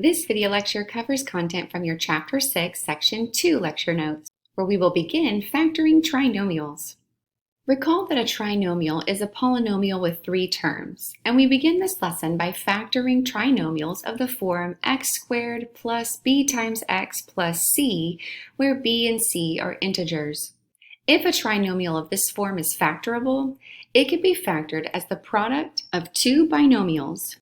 This video lecture covers content from your Chapter 6, Section 2 lecture notes, where we will begin factoring trinomials. Recall that a trinomial is a polynomial with three terms, and we begin this lesson by factoring trinomials of the form x squared plus b times x plus c, where b and c are integers. If a trinomial of this form is factorable, it can be factored as the product of two binomials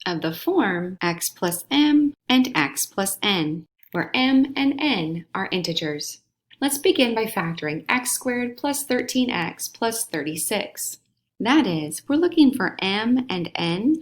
of the form x plus m and x plus n, where m and n are integers. Let's begin by factoring x squared plus 13x plus 36. That is, we're looking for m and n,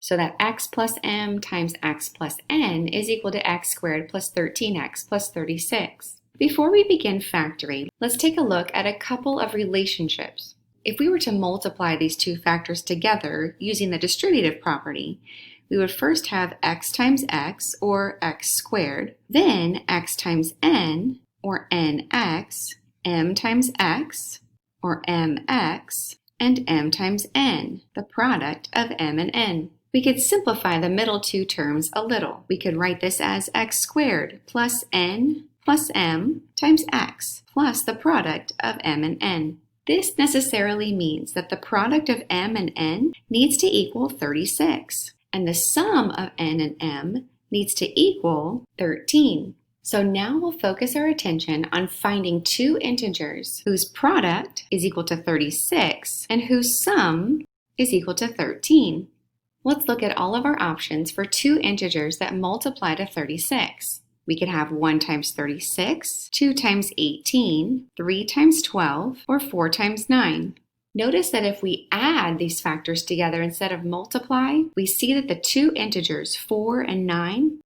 so that x plus m times x plus n is equal to x squared plus 13x plus 36. Before we begin factoring, let's take a look at a couple of relationships. If we were to multiply these two factors together using the distributive property, we would first have x times x, or x squared, then x times n, or nx, m times x, or mx, and m times n, the product of m and n. We could simplify the middle two terms a little. We could write this as x squared plus n plus m times x plus the product of m and n. This necessarily means that the product of m and n needs to equal 36, and the sum of n and m needs to equal 13. So now we'll focus our attention on finding two integers whose product is equal to 36 and whose sum is equal to 13. Let's look at all of our options for two integers that multiply to 36. We could have 1 times 36, 2 times 18, 3 times 12, or 4 times 9. Notice that if we add these factors together instead of multiply, we see that the two integers 4 and 9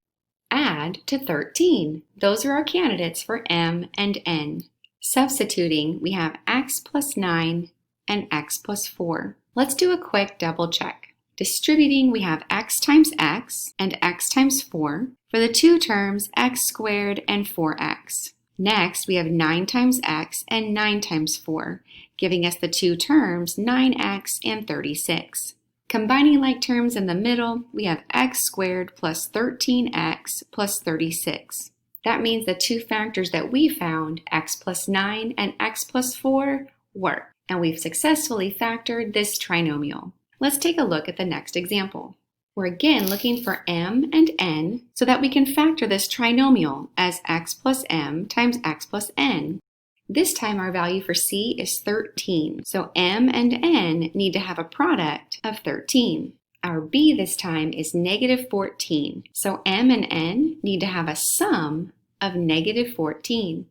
add to 13. Those are our candidates for m and n. Substituting, we have x plus 9 and x plus 4. Let's do a quick double check. Distributing, we have x times x and x times 4 for the two terms x squared and 4x. Next, we have 9 times x and 9 times 4, giving us the two terms 9x and 36. Combining like terms in the middle, we have x squared plus 13x plus 36. That means the two factors that we found, x plus 9 and x plus 4, work, and we've successfully factored this trinomial. Let's take a look at the next example. We're again looking for m and n so that we can factor this trinomial as x plus m times x plus n. This time our value for c is 13, so m and n need to have a product of 13. Our b this time is negative 14, so m and n need to have a sum of negative 14.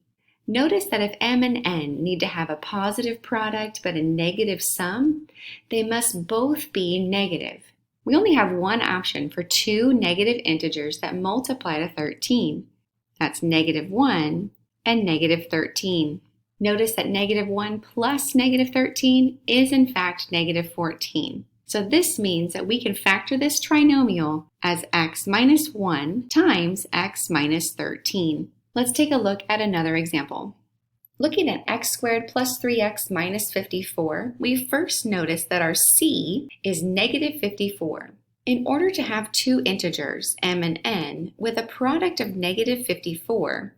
Notice that if m and n need to have a positive product but a negative sum, they must both be negative. We only have one option for two negative integers that multiply to 13. That's negative 1 and negative 13. Notice that negative 1 plus negative 13 is in fact negative 14. So this means that we can factor this trinomial as x minus 1 times x minus 13. Let's take a look at another example. Looking at x squared plus 3x minus 54, we first notice that our c is negative 54. In order to have two integers, m and n, with a product of negative 54,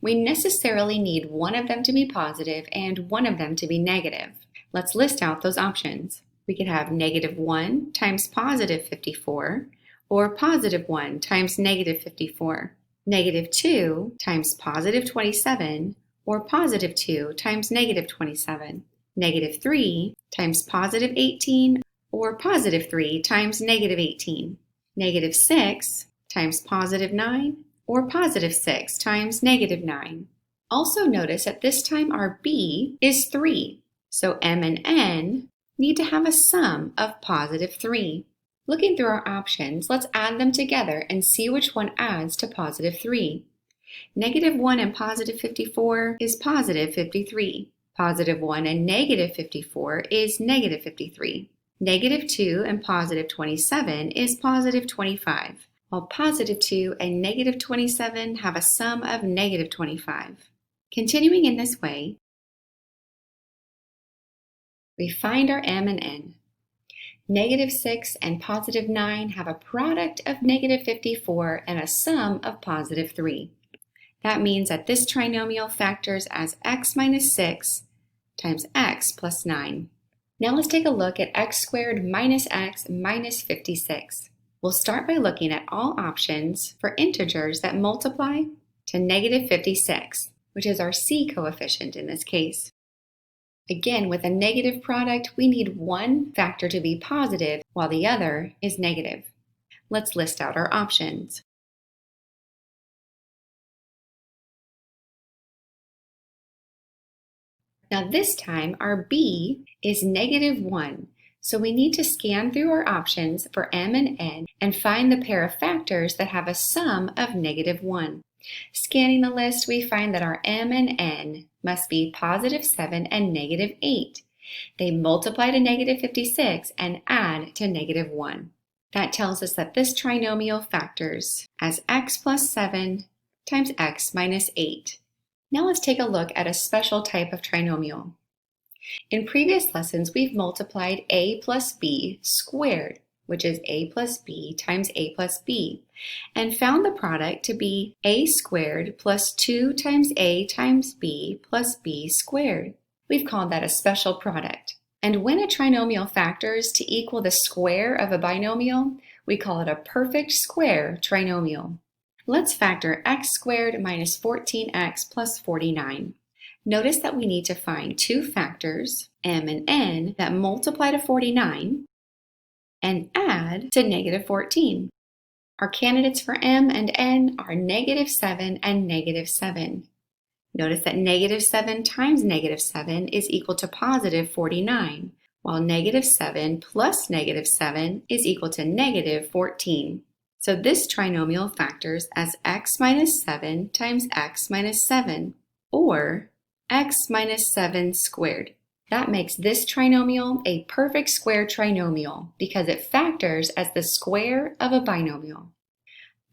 we necessarily need one of them to be positive and one of them to be negative. Let's list out those options. We could have negative 1 times positive 54, or positive 1 times negative 54. Negative 2 times positive 27, or positive 2 times negative 27. Negative 3 times positive 18, or positive 3 times negative 18. Negative 6 times positive 9, or positive 6 times negative 9. Also notice that this time our b is 3, so m and n need to have a sum of positive 3. Looking through our options, let's add them together and see which one adds to positive 3. Negative 1 and positive 54 is positive 53. Positive 1 and negative 54 is negative 53. Negative 2 and positive 27 is positive 25, while positive 2 and negative 27 have a sum of negative 25. Continuing in this way, we find our m and n. Negative 6 and positive 9 have a product of negative 54 and a sum of positive 3. That means that this trinomial factors as x minus 6 times x plus 9. Now let's take a look at x squared minus x minus 56. We'll start by looking at all options for integers that multiply to negative 56, which is our c coefficient in this case. Again, with a negative product, we need one factor to be positive while the other is negative. Let's list out our options. Now this time our b is negative 1, so we need to scan through our options for m and n and find the pair of factors that have a sum of negative 1. Scanning the list, we find that our m and n must be positive 7 and negative 8. They multiply to negative 56 and add to negative 1. That tells us that this trinomial factors as x plus 7 times x minus 8. Now let's take a look at a special type of trinomial. In previous lessons, we've multiplied a plus b squared, which is a plus b times a plus b, and found the product to be a squared plus 2 times a times b plus b squared. We've called that a special product. And when a trinomial factors to equal the square of a binomial, we call it a perfect square trinomial. Let's factor x squared minus 14x plus 49. Notice that we need to find two factors, m and n, that multiply to 49 and add to negative 14. Our candidates for m and n are negative 7 and negative 7. Notice that negative 7 times negative 7 is equal to positive 49, while negative 7 plus negative 7 is equal to negative 14. So this trinomial factors as x minus 7 times x minus 7, or x minus 7 squared. That makes this trinomial a perfect square trinomial because it factors as the square of a binomial.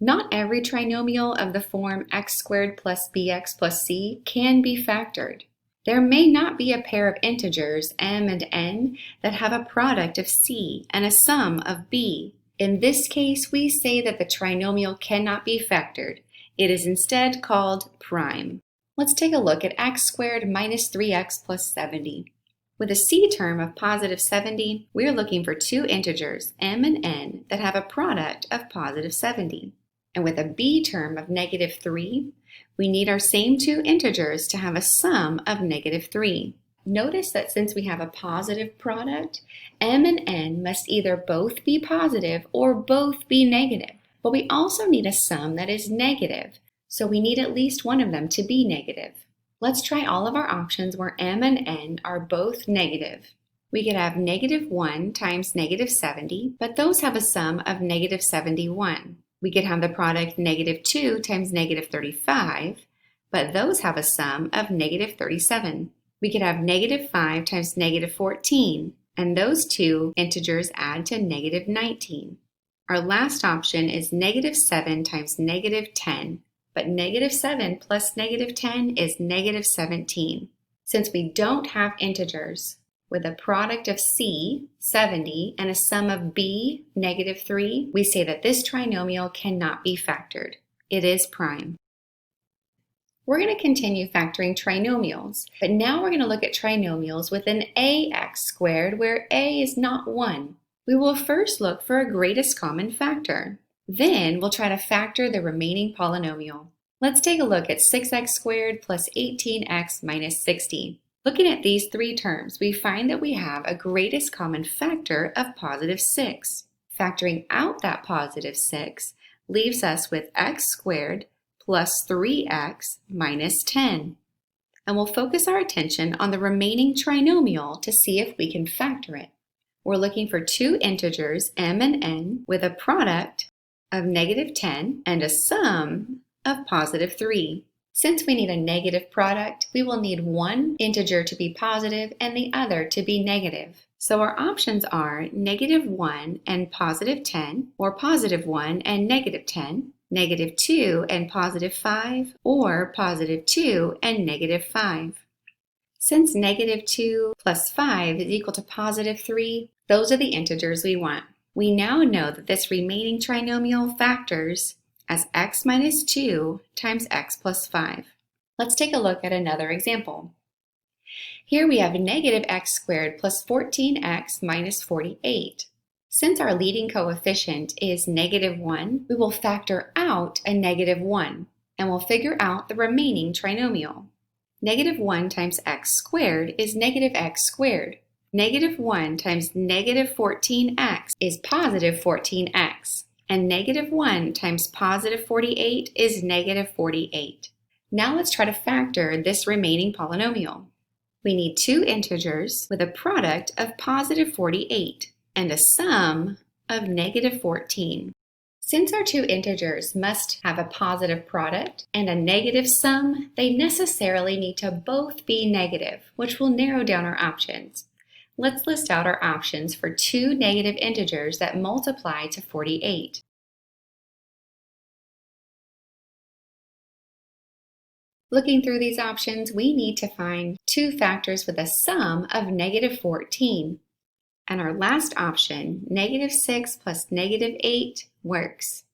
Not every trinomial of the form x squared plus bx plus c can be factored. There may not be a pair of integers m and n that have a product of c and a sum of b. In this case, we say that the trinomial cannot be factored. It is instead called prime. Let's take a look at x squared minus 3x plus 70. With a c term of positive 70, we're looking for two integers, m and n, that have a product of positive 70. And with a b term of negative 3, we need our same two integers to have a sum of negative 3. Notice that since we have a positive product, m and n must either both be positive or both be negative. But we also need a sum that is negative, so we need at least one of them to be negative. Let's try all of our options where m and n are both negative. We could have negative 1 times negative 70, but those have a sum of negative 71. We could have the product negative 2 times negative 35, but those have a sum of negative 37. We could have negative 5 times negative 14, and those two integers add to negative 19. Our last option is negative 7 times negative 10, but negative 7 plus negative 10 is negative 17. Since we don't have integers with a product of c, 70, and a sum of b, negative 3, we say that this trinomial cannot be factored. It is prime. We're going to continue factoring trinomials, but now we're going to look at trinomials with an ax squared where a is not 1. We will first look for a greatest common factor. Then we'll try to factor the remaining polynomial. Let's take a look at 6x squared plus 18x minus 60. Looking at these three terms, we find that we have a greatest common factor of positive 6. Factoring out that positive 6 leaves us with x squared plus 3x minus 10. And we'll focus our attention on the remaining trinomial to see if we can factor it. We're looking for two integers, m and n, with a product of negative 10 and a sum of positive 3. Since we need a negative product, we will need one integer to be positive and the other to be negative. So our options are negative 1 and positive 10, or positive 1 and negative 10, negative 2 and positive 5, or positive 2 and negative 5. Since negative 2 plus 5 is equal to positive 3, Those are the integers we want. We now know that this remaining trinomial factors as x minus 2 times x plus 5. Let's take a look at another example. Here we have negative x squared plus 14x minus 48. Since our leading coefficient is negative 1, we will factor out a negative 1, and we'll figure out the remaining trinomial. Negative 1 times x squared is negative x squared. Negative 1 times negative 14x is positive 14x, and negative 1 times positive 48 is negative 48. Now let's try to factor this remaining polynomial. We need two integers with a product of positive 48 and a sum of negative 14. Since our two integers must have a positive product and a negative sum, they necessarily need to both be negative, which will narrow down our options. Let's list out our options for two negative integers that multiply to 48. Looking through these options, we need to find two factors with a sum of negative 14. And our last option, negative 6 plus negative 8, works.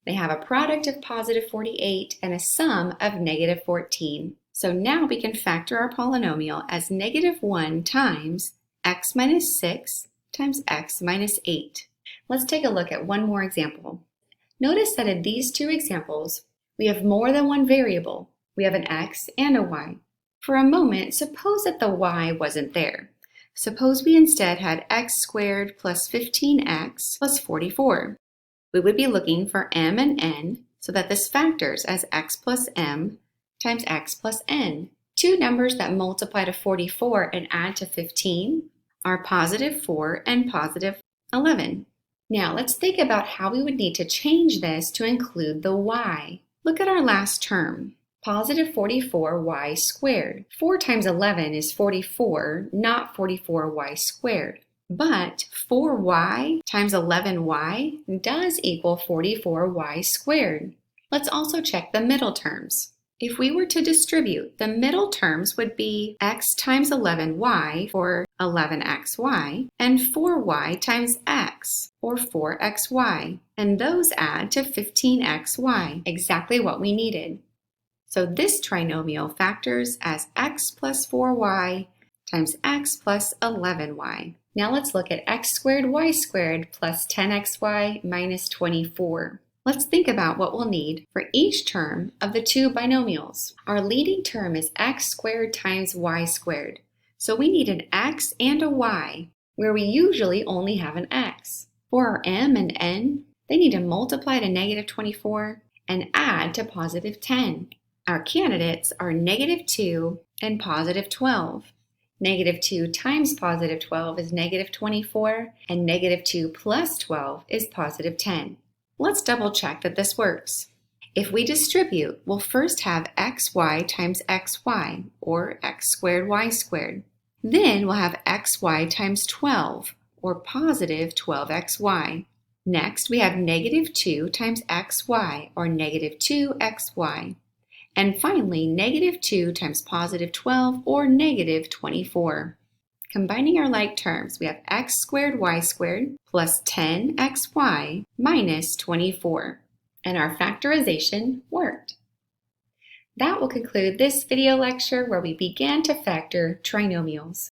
They have a product of positive 48 and a sum of negative 14. So now we can factor our polynomial as negative 1 times x minus 6 times x minus 8. Let's take a look at one more example. Notice that in these two examples, we have more than one variable. We have an x and a y. For a moment, suppose that the y wasn't there. Suppose we instead had x squared plus 15x plus 44. We would be looking for m and n so that this factors as x plus m times x plus n. Two numbers that multiply to 44 and add to 15 are positive 4 and positive 11. Now let's think about how we would need to change this to include the y. Look at our last term. Positive 44y squared. 4 times 11 is 44, not 44y squared. But 4y times 11y does equal 44y squared. Let's also check the middle terms. If we were to distribute, the middle terms would be x times 11y, or 11xy, and 4y times x, or 4xy. And those add to 15xy, exactly what we needed. So this trinomial factors as x plus 4y times x plus 11y. Now let's look at x squared y squared plus 10xy minus 24. Let's think about what we'll need for each term of the two binomials. Our leading term is x squared times y squared. So we need an x and a y, where we usually only have an x. For our m and n, they need to multiply to negative 24 and add to positive 10. Our candidates are negative 2 and positive 12. Negative 2 times positive 12 is negative 24, and negative 2 plus 12 is positive 10. Let's double check that this works. If we distribute, we'll first have xy times xy, or x squared y squared. Then we'll have xy times 12, or positive 12xy. Next, we have negative 2 times xy, or negative 2xy. And finally, negative 2 times positive 12, or negative 24. Combining our like terms, we have x squared y squared plus 10xy minus 24. And our factorization worked. That will conclude this video lecture where we began to factor trinomials.